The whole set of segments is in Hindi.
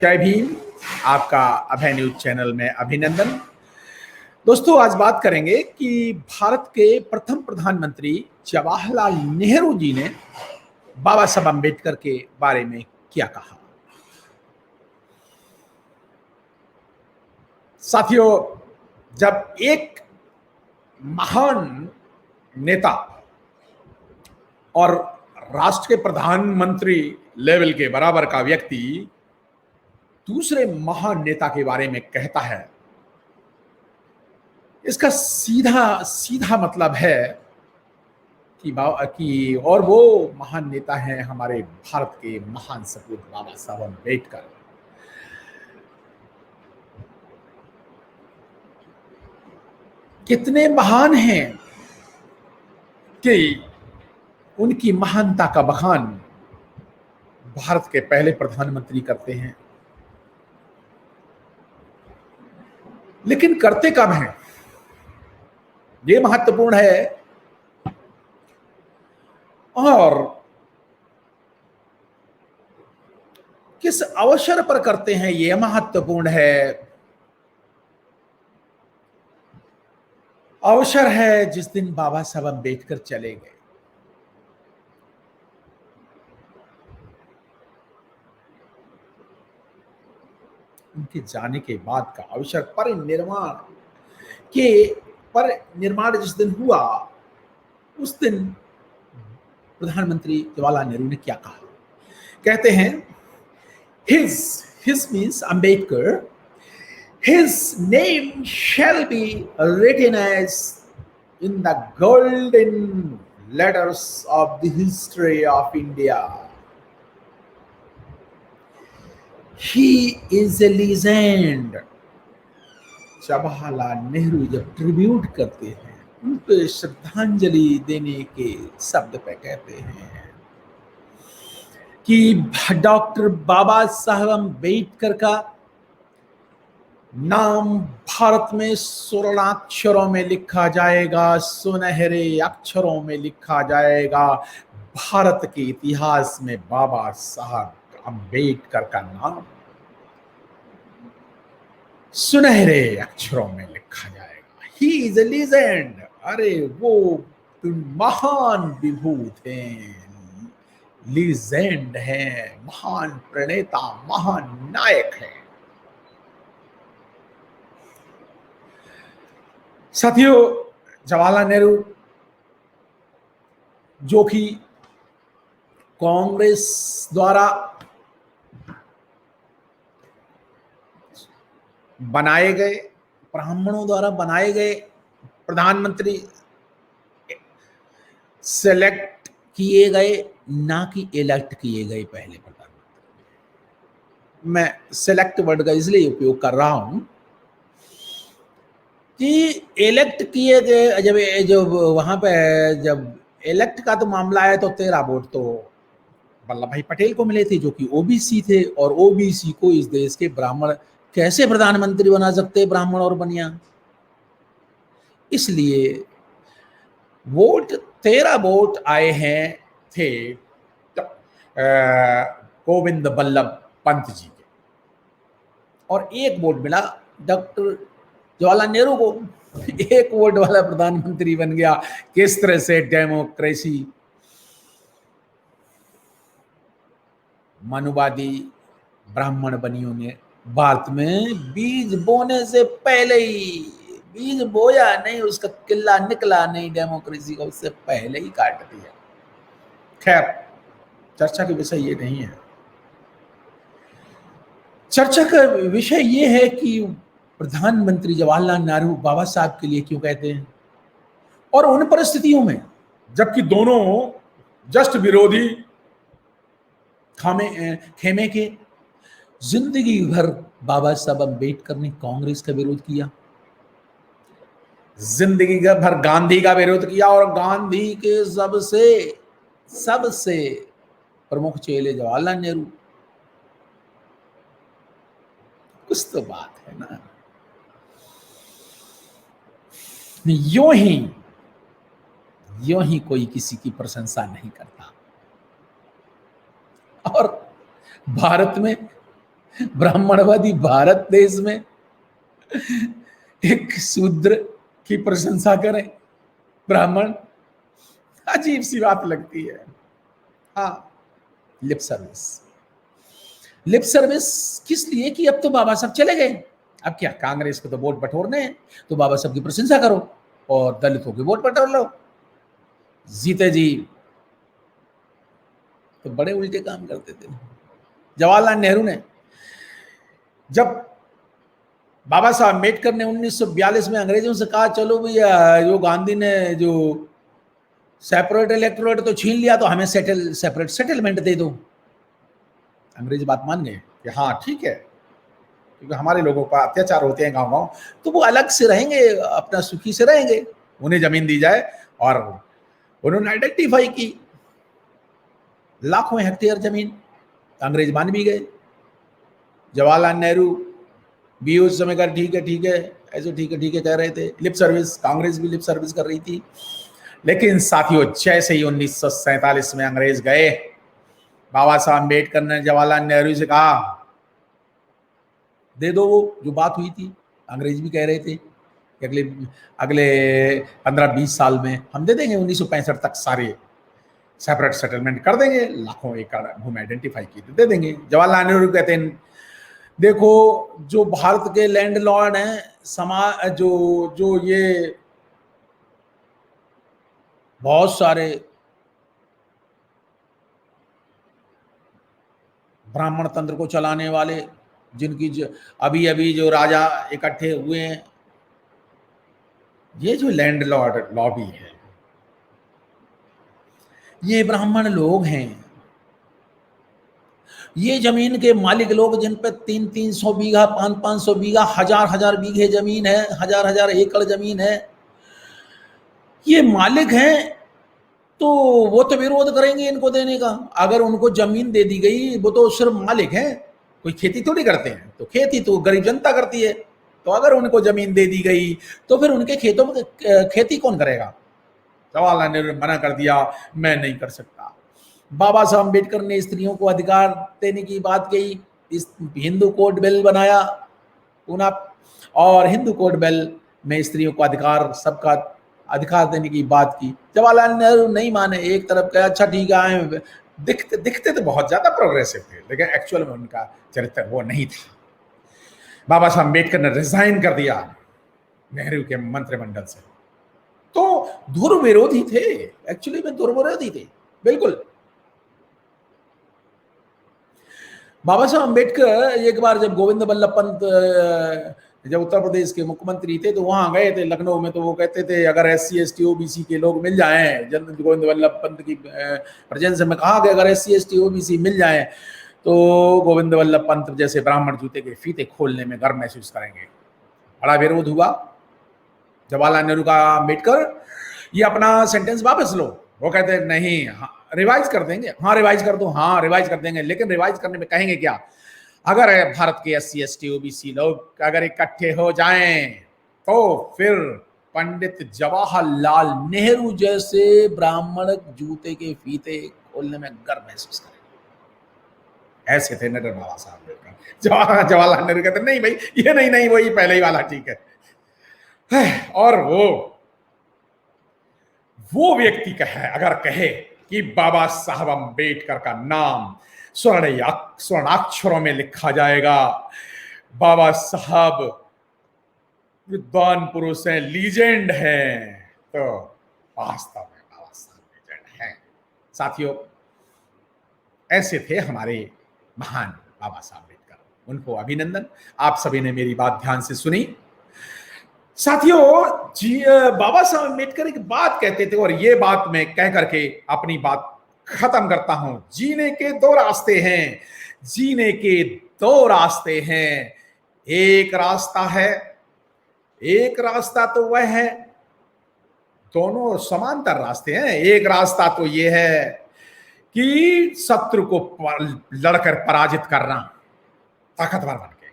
जय भीम। आपका अभय न्यूज चैनल में अभिनंदन। दोस्तों, आज बात करेंगे कि भारत के प्रथम प्रधानमंत्री जवाहरलाल नेहरू जी ने बाबा साहब अम्बेडकर के बारे में क्या कहा। साथियों, जब एक महान नेता और राष्ट्र के प्रधानमंत्री लेवल के बराबर का व्यक्ति दूसरे महान नेता के बारे में कहता है, इसका सीधा सीधा मतलब है कि और वो महान नेता हैं हमारे भारत के महान सपूत बाबा साहब अम्बेडकर। कितने महान हैं कि उनकी महानता का बखान भारत के पहले प्रधानमंत्री करते हैं, लेकिन करते कब हैं ये महत्वपूर्ण है। और किस अवसर पर करते हैं ये महत्वपूर्ण है। अवसर है जिस दिन बाबा साहब अम्बेडकर चले गए। उनके जाने के बाद का अवसर परिनिर्माण जिस दिन हुआ, उस दिन प्रधानमंत्री जवाहरलाल नेहरू ने क्या कहा। कहते हैं, his means Ambedkar, his name shall be written as in the golden letters of the history of India. He is a legend. Jawaharlal Nehru जब ट्रिब्यूट करते हैं, उन पे श्रद्धांजलि देने के शब्द पे कहते हैं कि डॉक्टर बाबा साहब अम्बेडकर का नाम भारत में स्वर्णाक्षरों में लिखा जाएगा, सुनहरे अक्षरों में लिखा जाएगा। भारत के इतिहास में बाबा साहब अम्बेडकर का नाम सुनहरे अक्षरों में लिखा जाएगा। He is a legend. अरे वो महान विभूत हैं, लीजेंड हैं, महान प्रणेता, महान नायक हैं। साथियों, जवाहरलाल नेहरू जो कि कांग्रेस द्वारा बनाए गए, ब्राह्मणों द्वारा बनाए गए प्रधानमंत्री सेलेक्ट किए गए, ना कि इलेक्ट किए गए पहले प्रधानमंत्री। मैं सेलेक्ट वर्ड का इसलिए उपयोग कर रहा हूं कि इलेक्ट किए गए, जब वहां पे जब इलेक्ट का तो मामला है तो 13 वोट तो वल्लभ भाई पटेल को मिले थे, जो कि ओबीसी थे। और ओबीसी को इस देश के ब्राह्मण कैसे प्रधानमंत्री बना सकते, ब्राह्मण और बनिया। इसलिए 13 वोट आए हैं थे गोविंद बल्लभ पंत जी के, और 1 वोट मिला डॉक्टर जवाहरलाल नेहरू को। 1 वोट वाला प्रधानमंत्री बन गया। किस तरह से डेमोक्रेसी, मनुवादी ब्राह्मण बनियों ने भारत में बीज बोने से पहले ही, बीज बोया नहीं, उसका किल्ला निकला नहीं डेमोक्रेसी का, उससे पहले ही काट दिया। खैर, चर्चा का विषय ये नहीं है। चर्चा का विषय ये है कि प्रधानमंत्री जवाहरलाल नेहरू बाबा साहब के लिए क्यों कहते हैं, और उन परिस्थितियों में जबकि दोनों जस्ट विरोधी खेमे के। जिंदगी भर बाबा साहब अम्बेडकर ने कांग्रेस का विरोध किया, जिंदगी भर गांधी का विरोध किया, और गांधी के सबसे प्रमुख चेले जवाहरलाल नेहरू। कुछ तो बात है ना। यूं ही कोई किसी की प्रशंसा नहीं करता। और भारत में ब्राह्मणवादी भारत देश में एक शूद्र की प्रशंसा करें, ब्राह्मण, अजीब सी बात लगती है। हाँ, लिप सर्विस। लिप सर्विस किस लिए कि अब तो बाबा साहब चले गए, अब क्या कांग्रेस को तो वोट बटोरने हैं, तो बाबा साहब की प्रशंसा करो और दलितों के वोट बटोर लो। जीते जी तो बड़े उल्टे काम करते थे। जवाहरलाल नेहरू ने, जब बाबा साहब अम्बेडकर ने 1942 में अंग्रेजों से कहा चलो भैया, जो गांधी ने जो सेपरेट इलेक्टोरेट तो छीन लिया, तो हमें सेपरेट सेटलमेंट दे दो, अंग्रेज बात मान गए कि हाँ ठीक है, क्योंकि हमारे लोगों पर अत्याचार होते हैं गांव गांव, तो वो अलग से रहेंगे, अपना सुखी से रहेंगे, उन्हें जमीन दी जाए। और उन्होंने आइडेंटिफाई की लाखों हेक्टेयर जमीन, अंग्रेज मान भी गए। जवाहरलाल नेहरू भी उस समय का ठीक है ऐसे ठीक है कह रहे थे, लिप सर्विस, कांग्रेस भी लिप सर्विस कर रही थी। लेकिन साथियों, जैसे ही 1947 में अंग्रेज गए, बाबा साहब अम्बेडकर ने जवाहरलाल नेहरू से कहा दे दो वो जो बात हुई थी, अंग्रेज भी कह रहे थे कि अगले 15-20 साल में हम दे देंगे, 1965 तक सारे सेपरेट सेटलमेंट कर देंगे, लाखों एकड़ भूमि आइडेंटिफाई की तो दे देंगे। जवाहरलाल नेहरू कहते हैं देखो, जो भारत के लैंडलॉर्ड हैं, समाज जो ये बहुत सारे ब्राह्मण तंत्र को चलाने वाले, जिनकी अभी अभी जो राजा इकट्ठे हुए हैं, ये जो लैंडलॉर्ड लॉबी है, ये ब्राह्मण लोग हैं, ये जमीन के मालिक लोग, जिन पे 300-300 बीघा, 500-500 बीघा, 1000-1000 बीघे जमीन है, 1000-1000 एकड़ जमीन है, ये मालिक हैं, तो वो तो विरोध करेंगे इनको देने का। अगर उनको जमीन दे दी गई, वो तो सिर्फ मालिक हैं, कोई खेती थोड़ी करते हैं, तो खेती तो गरीब जनता करती है, तो अगर उनको जमीन दे दी गई तो फिर उनके खेतों में खेती कौन करेगा? जवाहरलाल नेहरू ने मना कर दिया, मैं नहीं कर सकता। बाबा साहब अम्बेडकर ने स्त्रियों को अधिकार देने की बात कही, इस हिंदू कोड बिल बनाया पुनः, और हिंदू कोड बिल में स्त्रियों को अधिकार, सबका अधिकार देने की बात की। जवाहरलाल नेहरू नहीं माने, एक तरफ कहा अच्छा ठीक है, दिखते तो बहुत ज्यादा प्रोग्रेसिव थे, लेकिन एक्चुअल में उनका चरित्र वो नहीं था। बाबा साहब अम्बेडकर ने रिजाइन कर दिया नेहरू के मंत्रिमंडल से, तो धुर विरोधी थे, एक्चुअली में धुर विरोधी थे बिल्कुल। बाबा साहब अम्बेडकर एक बार जब गोविंद वल्लभ पंत जब उत्तर प्रदेश के मुख्यमंत्री थे, तो वहां गए थे लखनऊ में, तो वो कहते थे अगर SC ST OBC के लोग मिल जाएं, गोविंद वल्लभ पंत की प्रेजेंस में कहा कि अगर SC ST OBC मिल जाएं तो गोविंद वल्लभ पंत जैसे ब्राह्मण जूते के फीते खोलने में गर्व महसूस करेंगे। बड़ा विरोध हुआ। जवाहरलाल नेहरू का अम्बेडकर ये अपना सेंटेंस वापस लो, वो कहते नहीं, हाँ, रिवाइज कर देंगे, हाँ रिवाइज कर दो, हाँ रिवाइज कर देंगे, लेकिन रिवाइज करने में कहेंगे क्या? अगर भारत के SC ST OBC लोग अगर इकट्ठे हो जाएं तो फिर पंडित जवाहरलाल नेहरू जैसे ब्राह्मण जूते के फीते खोलने में गर्व महसूस करेंगे। ऐसे थे नरेंद्र बाबा साहब अम्बेडकर। जवाहरलाल नेहरू कहते नहीं भाई, ये नहीं, वही पहले ही वाला ठीक है। और वो व्यक्ति अगर कहे कि बाबा साहब अम्बेडकर का नाम स्वर्णाक्षरों में लिखा जाएगा, बाबा साहब विद्वान पुरुष हैं, लीजेंड हैं, तो वास्तव में बाबा साहब लीजेंड हैं। साथियों, ऐसे थे हमारे महान बाबा साहब अम्बेडकर, उनको अभिनंदन। आप सभी ने मेरी बात ध्यान से सुनी। साथियों, बाबा साहब अम्बेडकर एक बात कहते थे, और ये बात मैं कह करके अपनी बात खत्म करता हूं। जीने के दो रास्ते हैं, जीने के दो रास्ते हैं। एक रास्ता है, एक रास्ता तो वह है, दोनों समांतर रास्ते हैं। एक रास्ता तो यह है कि शत्रु को लड़कर पराजित करना ताकतवर बन के,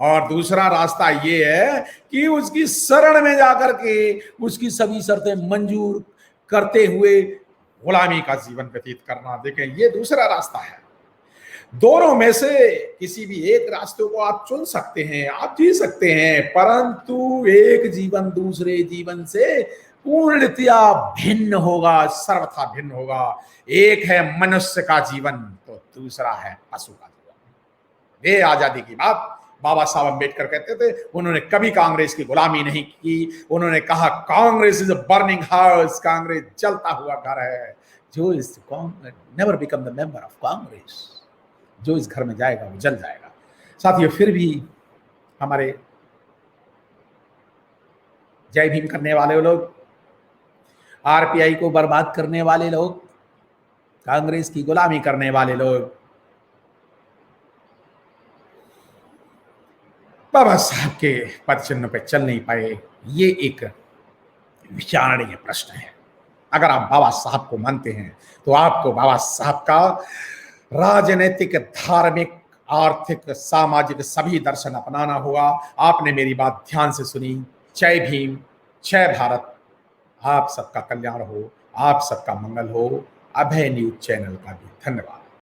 और दूसरा रास्ता ये है कि उसकी शरण में जाकर के उसकी सभी शर्तें मंजूर करते हुए गुलामी का जीवन व्यतीत करना। देखें, ये दूसरा रास्ता है। दोनों में से किसी भी एक रास्ते को आप चुन सकते हैं, आप जी सकते हैं, परंतु एक जीवन दूसरे जीवन से पूर्णतया भिन्न होगा, सर्वथा भिन्न होगा। एक है मनुष्य का जीवन तो दूसरा है पशु का जीवन। ये आजादी की बात बाबा साहब अम्बेडकर कहते थे। उन्होंने कभी कांग्रेस की गुलामी नहीं की। उन्होंने कहा Congress is a burning house, Congress जलता हुआ घर है। जो इस never become the member of Congress, जो इस घर में जाएगा वो जल जाएगा। साथियों, फिर भी हमारे जय भीम करने वाले लोग, आरपीआई को बर्बाद करने वाले लोग, कांग्रेस की गुलामी करने वाले लोग बाबा साहब के पद चिन्ह पे चल नहीं पाए। ये एक विचारणीय प्रश्न है। अगर आप बाबा साहब को मानते हैं तो आपको बाबा साहब का राजनीतिक, धार्मिक, आर्थिक, सामाजिक सभी दर्शन अपनाना होगा। आपने मेरी बात ध्यान से सुनी। जय भीम, जय भारत। आप सबका कल्याण हो, आप सबका मंगल हो। अभय न्यूज चैनल का भी धन्यवाद।